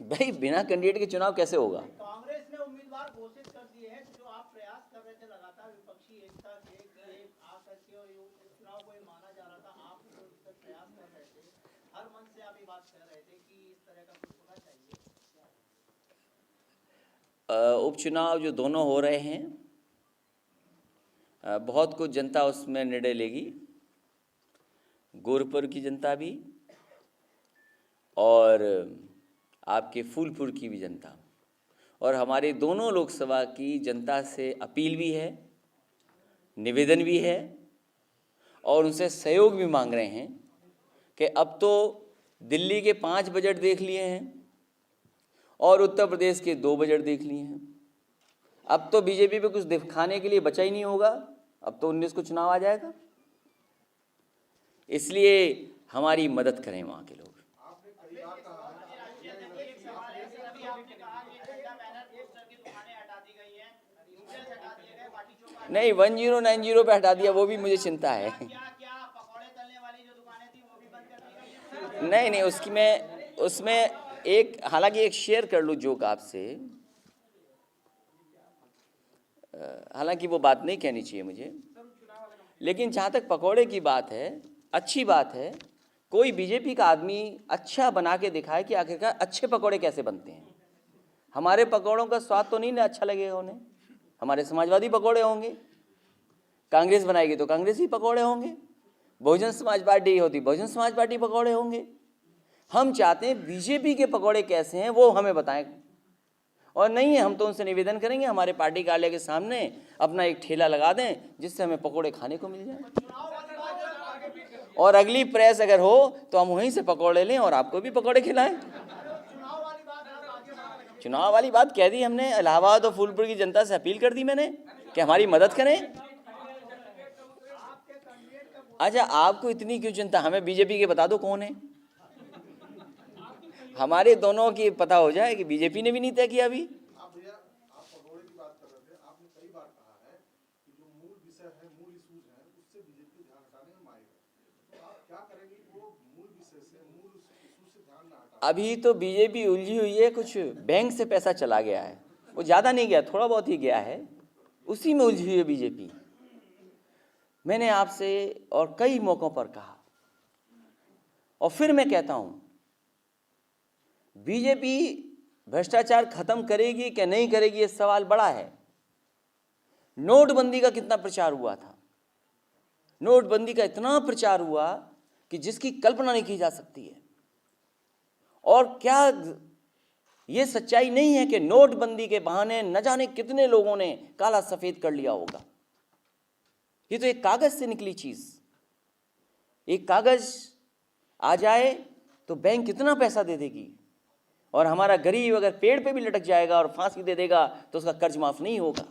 भाई बिना कैंडिडेट के चुनाव कैसे होगा? कांग्रेस ने उम्मीदवार घोषित कर दिए हैं, जो आप प्रयास कर रहे थे लगातार विपक्षी एकता के आकर के और चुनाव को माना जा रहा था, आप प्रयास कर रहे थे, हर मन से आप ये बात कह रहे थे कि इस तरह का कुछ होना चाहिए। उपचुनाव जो दोनों हो रहे हैं, बहुत कुछ जनता उसमें निर्णय लेगी, गोरखपुर की जनता भी और आपके फूलपुर की भी जनता, और हमारे दोनों लोकसभा की जनता से अपील भी है, निवेदन भी है और उनसे सहयोग भी मांग रहे हैं कि अब तो दिल्ली के 5 बजट देख लिए हैं और उत्तर प्रदेश के 2 बजट देख लिए हैं, अब तो बीजेपी पे कुछ दिखाने के लिए बचा ही नहीं होगा, अब तो 19 को चुनाव आ जाएगा। इसलिए हमारी मदद करें वहाँ के लोग। नहीं, 1090 पे हटा दिया, वो भी मुझे चिंता है। नहीं, उसमें एक, हालांकि एक शेयर कर लूँ जोक आपसे, हालांकि वो बात नहीं कहनी चाहिए मुझे, लेकिन जहाँ तक पकौड़े की बात है, अच्छी बात है कोई बीजेपी का आदमी अच्छा बना के दिखाए कि आखिरकार अच्छे पकौड़े कैसे बनते हैं। हमारे पकौड़ों का स्वाद तो नहीं ना अच्छा लगेगा उन्हें, हमारे समाजवादी पकौड़े होंगे, कांग्रेस बनाएगी तो कांग्रेसी पकौड़े होंगे, बहुजन समाज पार्टी होती बहुजन समाज पार्टी पकौड़े होंगे। हम चाहते हैं बीजेपी के पकौड़े कैसे हैं वो हमें बताएं, और नहीं है हम तो उनसे निवेदन करेंगे हमारे पार्टी कार्यालय के सामने अपना एक ठेला लगा दें जिससे हमें पकौड़े खाने को मिल जाए, और अगली प्रेस अगर हो तो हम वहीं से पकौड़े लें और आपको भी पकौड़े खिलाएं। चुनाव वाली बात कह दी हमने, इलाहाबाद और फूलपुर की जनता से अपील कर दी मैंने कि हमारी मदद करें। अच्छा, आपको इतनी क्यों चिंता, हमें बीजेपी के बता दो कौन है, हमारे दोनों की पता हो जाए कि बीजेपी ने भी नहीं तय किया अभी। आप पकौड़े की बात कर रहे थे, आपने कई बार कहा है कि जो मूल विषय है, मूल इश्यूज हैं, उससे बीजेपी ध्यान हटाने में माहिर है, तो आप क्या करेंगे वो मूल विषय से, मूल इश्यू से ध्यान ना हटा? अभी तो बीजेपी उलझी हुई है, कुछ बैंक से पैसा चला गया है, वो ज़्यादा नहीं गया, थोड़ा बहुत ही गया है, उसी में उलझी हुई है बीजेपी। मैंने आपसे और कई मौक़ों पर कहा और फिर मैं कहता हूँ, बीजेपी भ्रष्टाचार खत्म करेगी कि नहीं करेगी ये सवाल बड़ा है। नोटबंदी का कितना प्रचार हुआ था, नोटबंदी का इतना प्रचार हुआ कि जिसकी कल्पना नहीं की जा सकती है, और क्या ये सच्चाई नहीं है कि नोटबंदी के बहाने न जाने कितने लोगों ने काला सफेद कर लिया होगा। ये तो एक कागज से निकली चीज। एक कागज आ जाए तो बैंक कितना पैसा दे देगी, और हमारा गरीब अगर पेड़ पे भी लटक जाएगा और फांसी दे देगा तो उसका कर्ज माफ नहीं होगा।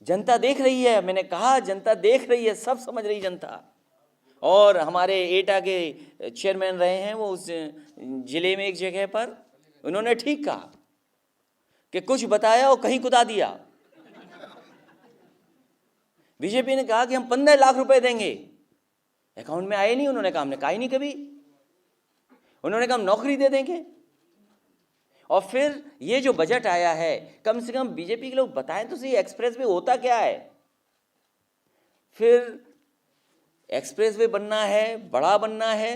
जनता देख रही है, मैंने कहा जनता देख रही है, सब समझ रही जनता। और हमारे एटा के चेयरमैन रहे हैं, वो उस जिले में एक जगह पर उन्होंने ठीक कहा कि कुछ बताया और कहीं कुदा दिया। बीजेपी ने कहा कि हम 15 लाख रुपए देंगे, अकाउंट में आए नहीं। उन्होंने कहा हमने कहा ही नहीं कभी। उन्होंने कहा हम नौकरी दे देंगे। और फिर ये जो बजट आया है, कम से कम बीजेपी के लोग बताएं तो सही एक्सप्रेस वे होता क्या है। फिर एक्सप्रेस वे बनना है, बड़ा बनना है,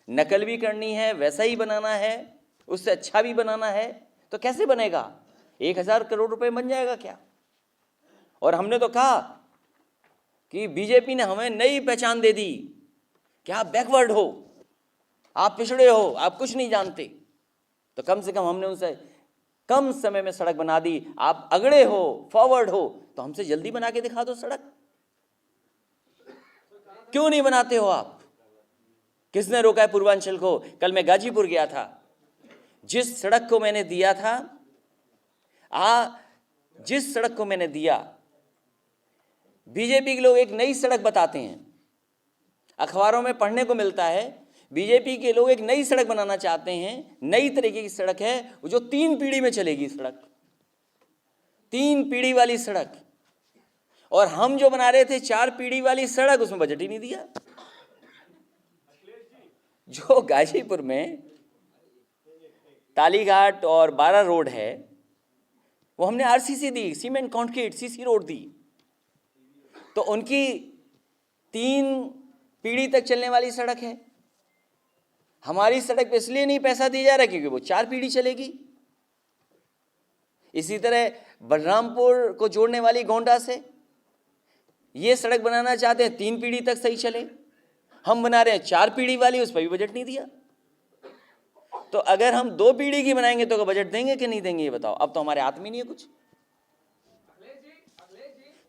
नकल भी करनी है, वैसा ही बनाना है, उससे अच्छा भी बनाना है, तो कैसे बनेगा? 1000 करोड़ रुपए बन जाएगा क्या? और हमने तो कहा कि बीजेपी ने हमें नई पहचान दे दी कि आप बैकवर्ड हो, आप पिछड़े हो, आप कुछ नहीं जानते। तो कम से कम हमने उनसे कम समय में सड़क बना दी। आप अगड़े हो, फॉरवर्ड हो, तो हमसे जल्दी बना के दिखा दो सड़क। क्यों नहीं बनाते हो आप? किसने रोका है पूर्वांचल को? कल मैं गाजीपुर गया था, जिस सड़क को मैंने दिया था, जिस सड़क को मैंने दिया, बीजेपी के लोग एक नई सड़क बताते हैं, अखबारों में पढ़ने को मिलता है। बीजेपी के लोग एक नई सड़क बनाना चाहते हैं, नई तरीके की सड़क है जो 3 पीढ़ी में चलेगी। सड़क 3 पीढ़ी वाली सड़क। और हम जो बना रहे थे 4 पीढ़ी वाली सड़क, उसमें बजट ही नहीं दिया। जो गाजीपुर में तालीघाट और 12 रोड है, वो हमने आरसीसी दी, सीमेंट कंक्रीट सीसी रोड दी। तो उनकी 3 पीढ़ी तक चलने वाली सड़क है। हमारी सड़क पे इसलिए नहीं पैसा दिया जा रहा क्योंकि वो 4 पीढ़ी चलेगी। इसी तरह बलरामपुर को जोड़ने वाली गोंडा से ये सड़क बनाना चाहते हैं 3 पीढ़ी तक सही चले, हम बना रहे हैं 4 पीढ़ी वाली, उस पर भी बजट नहीं दिया। तो अगर हम 2 पीढ़ी की बनाएंगे तो बजट देंगे कि नहीं देंगे, ये बताओ। अब तो हमारे हाथ में नहीं है कुछ।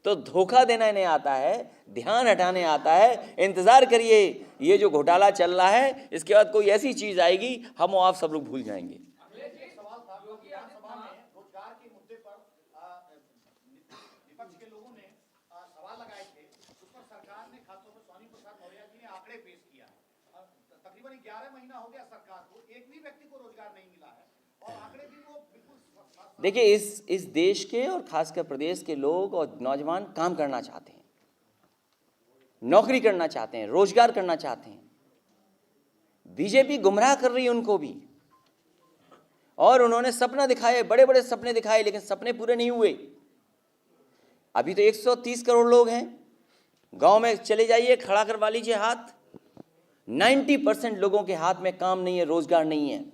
तो धोखा देना इन्हें आता है, ध्यान हटाने आता है। इंतजार करिए, ये जो घोटाला चल रहा है, इसके बाद कोई ऐसी चीज आएगी, हम और आप सब लोग भूल जाएंगे। रोजगार के मुद्दे पर विपक्ष के लोगों ने सवाल लगाए थे, उस पर सरकार ने, खासतौर पर स्वामी प्रसाद मौर्य जी ने आंकड़े पेश किया है। तकरीबन 11 महीना हो गया सरकार को, एक भी व्यक्ति को रोजगार नहीं मिला है, और आंकड़े भी वो बिल्कुल। देखिए, इस देश के और खासकर प्रदेश के लोग और नौजवान काम करना चाहते हैं, नौकरी करना चाहते हैं, रोजगार करना चाहते हैं। बीजेपी गुमराह कर रही है उनको भी। और उन्होंने सपना दिखाए, बड़े बड़े सपने दिखाए, लेकिन सपने पूरे नहीं हुए। अभी तो 130 करोड़ लोग हैं। गांव में चले जाइए, खड़ा करवा लीजिए हाथ, 90% लोगों के हाथ में काम नहीं है, रोजगार नहीं है।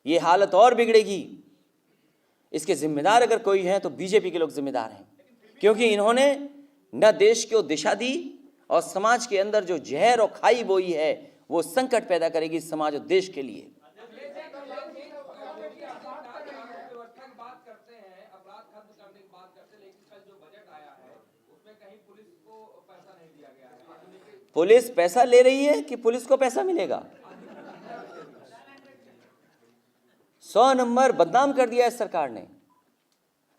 ये हालत और बिगड़ेगी। इसके जिम्मेदार अगर कोई है तो बीजेपी के लोग जिम्मेदार हैं, क्योंकि इन्होंने न देश को दिशा दी, और समाज के अंदर जो जहर और खाई बोई है, वो संकट पैदा करेगी समाज और देश के लिए। पुलिस पैसा ले रही है कि पुलिस को पैसा मिलेगा? 100 नंबर बदनाम कर दिया है सरकार ने।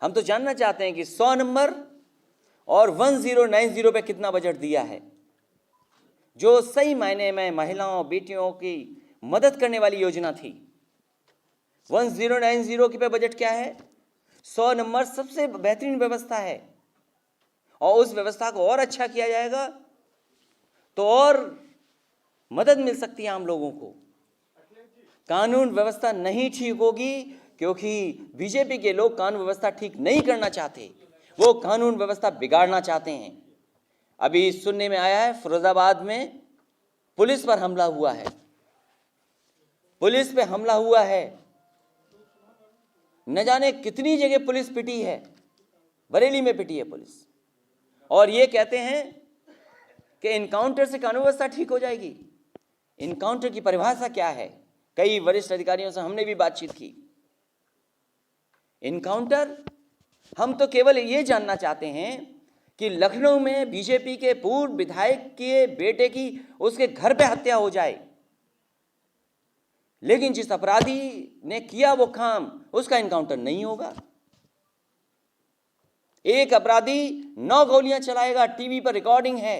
हम तो जानना चाहते हैं कि 100 नंबर और 1090 पे कितना बजट दिया है, जो सही मायने में महिलाओं बेटियों की मदद करने वाली योजना थी। 1090 के पे बजट क्या है? 100 नंबर सबसे बेहतरीन व्यवस्था है, और उस व्यवस्था को और अच्छा किया जाएगा तो और मदद मिल सकती है आम लोगों को। कानून व्यवस्था नहीं ठीक होगी, क्योंकि बीजेपी के लोग कानून व्यवस्था ठीक नहीं करना चाहते, वो कानून व्यवस्था बिगाड़ना चाहते हैं। अभी सुनने में आया है फिरोजाबाद में पुलिस पर हमला हुआ है, पुलिस पे हमला हुआ है। न जाने कितनी जगह पुलिस पिटी है, बरेली में पिटी है पुलिस, और ये कहते हैं कि इनकाउंटर से कानून व्यवस्था ठीक हो जाएगी। इनकाउंटर की परिभाषा क्या है? कई वरिष्ठ अधिकारियों से हमने भी बातचीत की। इनकाउंटर, हम तो केवल ये जानना चाहते हैं कि लखनऊ में बीजेपी के पूर्व विधायक के बेटे की उसके घर पे हत्या हो जाए, लेकिन जिस अपराधी ने किया वो काम उसका इनकाउंटर नहीं होगा। एक अपराधी 9 गोलियां चलाएगा, टीवी पर रिकॉर्डिंग है,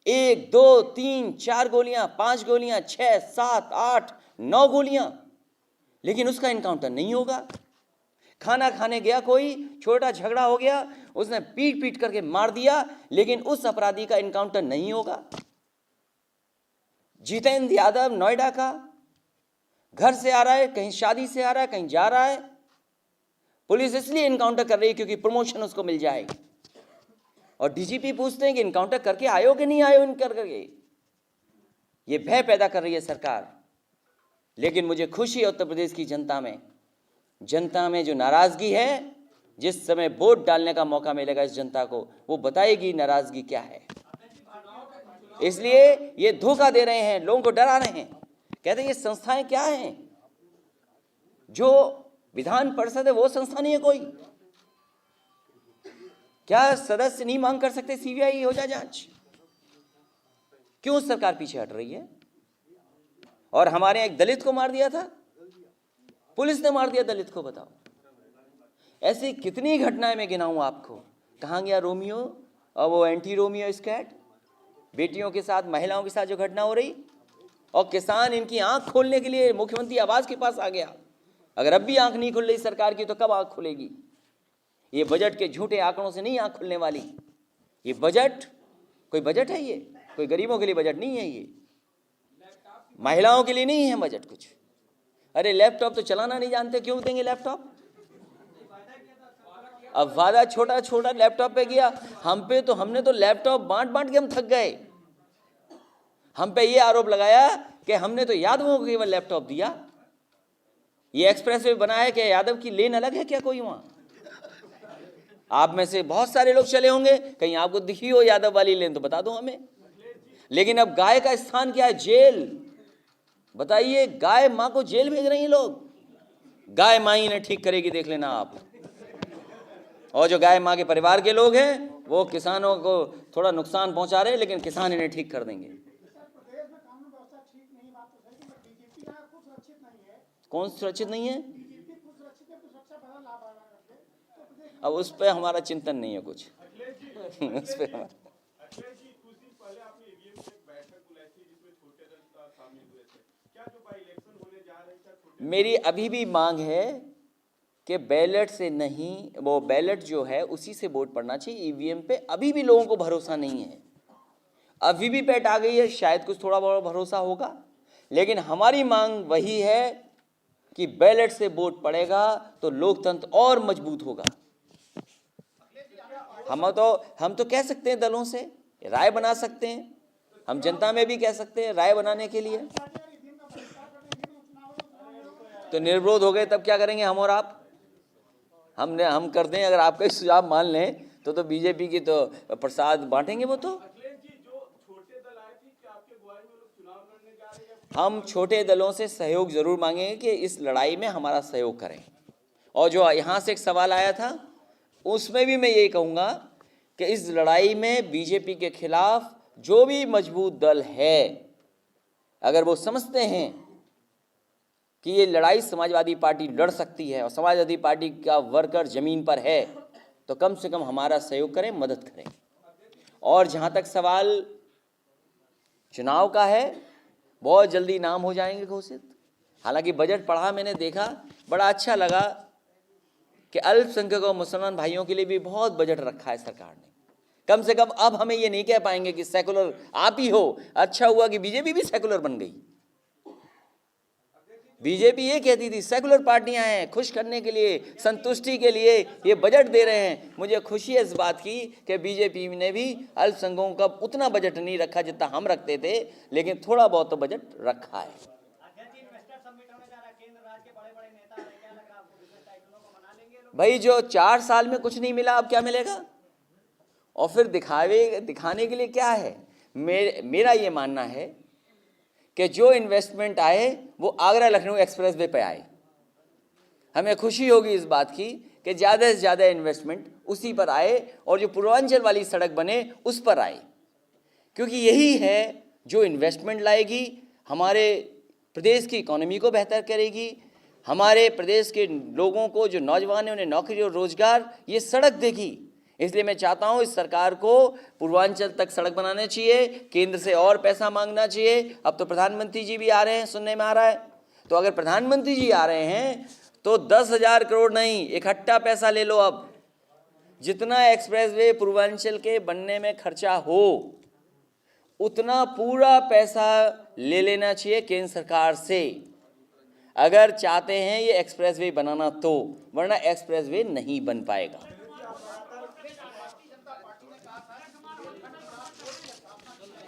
1, 2, 3, 4 गोलियां, 5 गोलियां, 6, 7, 8, 9 गोलियां, लेकिन उसका इनकाउंटर नहीं होगा। खाना खाने गया कोई, छोटा झगड़ा हो गया, उसने पीट पीट करके मार दिया, लेकिन उस अपराधी का इनकाउंटर नहीं होगा। जितेंद्र यादव नोएडा का, घर से आ रहा है, कहीं शादी से आ रहा है, कहीं जा रहा है, पुलिस इसलिए इनकाउंटर कर रही है क्योंकि प्रमोशन उसको मिल जाए। और डीजीपी पूछते हैं कि इनकाउंटर करके आयो कि नहीं आयो, इनकर करके। ये भय पैदा कर रही है सरकार। लेकिन मुझे खुशी है उत्तर प्रदेश की जनता में जो नाराजगी है, जिस समय वोट डालने का मौका मिलेगा इस जनता को, वो बताएगी नाराजगी क्या है। इसलिए ये धोखा दे रहे हैं, लोगों को डरा रहे हैं। कहते हैं ये संस्थाएं क्या हैं, जो विधान परिषद है वो संस्था नहीं है कोई। क्या सदस्य नहीं मांग कर सकते सीबीआई हो जाए जांच? क्यों सरकार पीछे हट रही है? और हमारे एक दलित को मार दिया था, पुलिस ने मार दिया दलित को। बताओ, ऐसी कितनी घटनाएं मैं गिनाऊं आपको। कहां गया रोमियो और वो एंटी रोमियो स्क्वाड, बेटियों के साथ, महिलाओं के साथ जो घटना हो रही। और किसान इनकी आंख खोलने के लिए मुख्यमंत्री आवास के पास आ गया। अगर अब भी आंख नहीं खुल रही सरकार की तो कब आंख खुलेगी? ये बजट के झूठे आंकड़ों से नहीं आंख खुलने वाली। ये बजट कोई बजट है, ये कोई गरीबों के लिए बजट नहीं है, ये महिलाओं के लिए नहीं है बजट कुछ। अरे लैपटॉप तो चलाना नहीं जानते, क्यों देंगे लैपटॉप? अब वादा छोटा छोटा लैपटॉप पे किया, हमने तो लैपटॉप बांट बांट के हम थक गए। हम पे ये आरोप लगाया कि हमने तो यादवों को केवल लैपटॉप दिया। ये एक्सप्रेसवे बना है कि यादव की लेन अलग है क्या कोई वहां? आप में से बहुत सारे लोग चले होंगे, कहीं आपको दिखी हो यादव वाली लेन तो बता दो हमें। लेकिन अब गाय का स्थान क्या है? जेल। बताइए, गाय मां को जेल भेज रही हैं लोग। गाय मां ही ने ठीक करेगी, देख लेना आप। और जो गाय मां के परिवार के लोग हैं वो किसानों को थोड़ा नुकसान पहुंचा रहे हैं, लेकिन किसान इन्हें ठीक कर देंगे। कौन सुरक्षित नहीं है? अब उस पर हमारा चिंतन नहीं है कुछ। उस पर मेरी अभी भी मांग है कि बैलेट से नहीं, वो बैलेट जो है उसी से वोट पड़ना चाहिए। ईवीएम पे अभी भी लोगों को भरोसा नहीं है। अभी भी पैट आ गई है, शायद कुछ थोड़ा बहुत भरोसा होगा, लेकिन हमारी मांग वही है कि बैलेट से वोट पड़ेगा तो लोकतंत्र और मजबूत होगा। हम तो कह सकते हैं, दलों से राय बना सकते हैं, हम जनता में भी कह सकते हैं राय बनाने के लिए। तो निर्विरोध हो गए, तब क्या करेंगे हम और आप? हम कर दें, अगर आपका सुझाव मान लें तो बीजेपी की तो प्रसाद बांटेंगे वो तो। हम छोटे दलों से सहयोग जरूर मांगेंगे कि इस लड़ाई में हमारा सहयोग करें। और जो यहाँ से एक सवाल आया था, उसमें भी मैं यही कहूँगा कि इस लड़ाई में बीजेपी के खिलाफ जो भी मजबूत दल है, अगर वो समझते हैं कि ये लड़ाई समाजवादी पार्टी लड़ सकती है और समाजवादी पार्टी का वर्कर जमीन पर है, तो कम से कम हमारा सहयोग करें, मदद करें। और जहाँ तक सवाल चुनाव का है, बहुत जल्दी नाम हो जाएंगे घोषित। हालांकि बजट पढ़ा, मैंने देखा, बड़ा अच्छा लगा कि अल्पसंख्यक और मुसलमान भाइयों के लिए भी बहुत बजट रखा है सरकार ने। कम से कम अब हमें ये नहीं कह पाएंगे कि सेकुलर आप ही हो। अच्छा हुआ कि बीजेपी भी सेकुलर बन गई। बीजेपी ये कहती थी सेकुलर पार्टियां हैं, खुश करने के लिए, संतुष्टि के लिए ये बजट दे रहे हैं। मुझे खुशी है इस बात की कि बीजेपी ने भी अल्पसंख्यकों का उतना बजट नहीं रखा जितना हम रखते थे, लेकिन थोड़ा बहुत तो बजट रखा है। भाई जो 4 साल में कुछ नहीं मिला, अब क्या मिलेगा? और फिर दिखाने के लिए क्या है? मेरा ये मानना है कि जो इन्वेस्टमेंट आए वो आगरा लखनऊ एक्सप्रेसवे पे आए। हमें खुशी होगी इस बात की कि ज़्यादा से ज़्यादा इन्वेस्टमेंट उसी पर आए और जो पूर्वांचल वाली सड़क बने उस पर आए, क्योंकि यही है जो इन्वेस्टमेंट लाएगी, हमारे प्रदेश की इकोनॉमी को बेहतर करेगी, हमारे प्रदेश के लोगों को जो नौजवान हैं उन्हें नौकरी और रोजगार ये सड़क देगी। इसलिए मैं चाहता हूँ इस सरकार को पूर्वांचल तक सड़क बनाना चाहिए, केंद्र से और पैसा मांगना चाहिए। अब तो प्रधानमंत्री जी भी आ रहे हैं, सुनने में आ रहा है, तो अगर प्रधानमंत्री जी आ रहे हैं तो 10,000 करोड़ नहीं, इकट्ठा पैसा ले लो। अब जितना एक्सप्रेसवे पूर्वांचल के बनने में खर्चा हो उतना पूरा पैसा ले लेना चाहिए केंद्र सरकार से, अगर चाहते हैं ये एक्सप्रेसवे बनाना तो, वरना एक्सप्रेसवे नहीं बन पाएगा।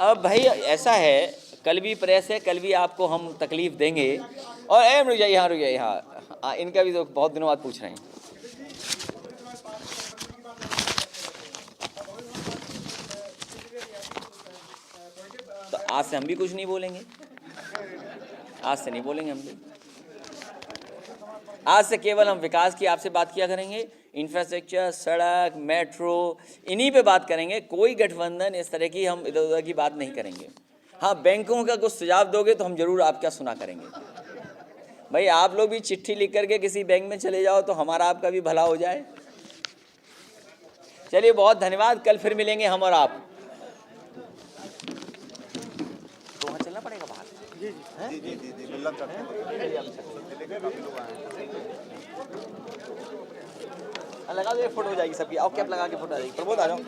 अब भाई ऐसा है, कल भी प्रेस है, कल भी आपको हम तकलीफ देंगे। और रुक जाइए, यहाँ रुक जाइए, हाँ इनका भी तो बहुत दिनों बाद पूछ रहे हैं। तो आज से हम भी कुछ नहीं बोलेंगे, आज से नहीं बोलेंगे हम भी। आज से केवल हम विकास की आपसे बात किया करेंगे, इंफ्रास्ट्रक्चर, सड़क, मेट्रो, इन्हीं पे बात करेंगे। कोई गठबंधन इस तरह की हम इधर उधर की बात नहीं करेंगे। हाँ, बैंकों का कुछ सुझाव दोगे तो हम जरूर आपका सुना करेंगे। भाई आप लोग भी चिट्ठी लिख करके किसी बैंक में चले जाओ तो हमारा आपका भी भला हो जाए। चलिए, बहुत धन्यवाद, कल फिर मिलेंगे हम और आप। तो वहाँ चलना पड़ेगा बाहर। जी जी जी जी जी, लगा दो, एक फोटो हो जाएगी सबकी। आओ, कैप लगा के फोटो आ जाएगी। प्रमोद आ जाओ।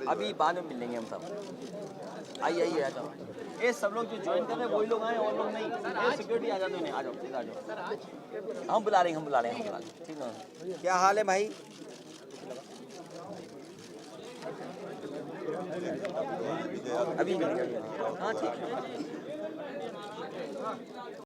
अभी बाद में मिलेंगे हम सब। आइए आइए, आ जाओ। ये सब लोग जो ज्वाइन कर रहे हैं वही लोग आए, और लोग नहीं। सिक्योरिटी आ जाते हैं, आ जाओ, सीधा आ जाओ। हम बुला रहे हैं, ठीक है। क्या हाल है भाई? अभी मिलेंगे। हाँ ठीक है।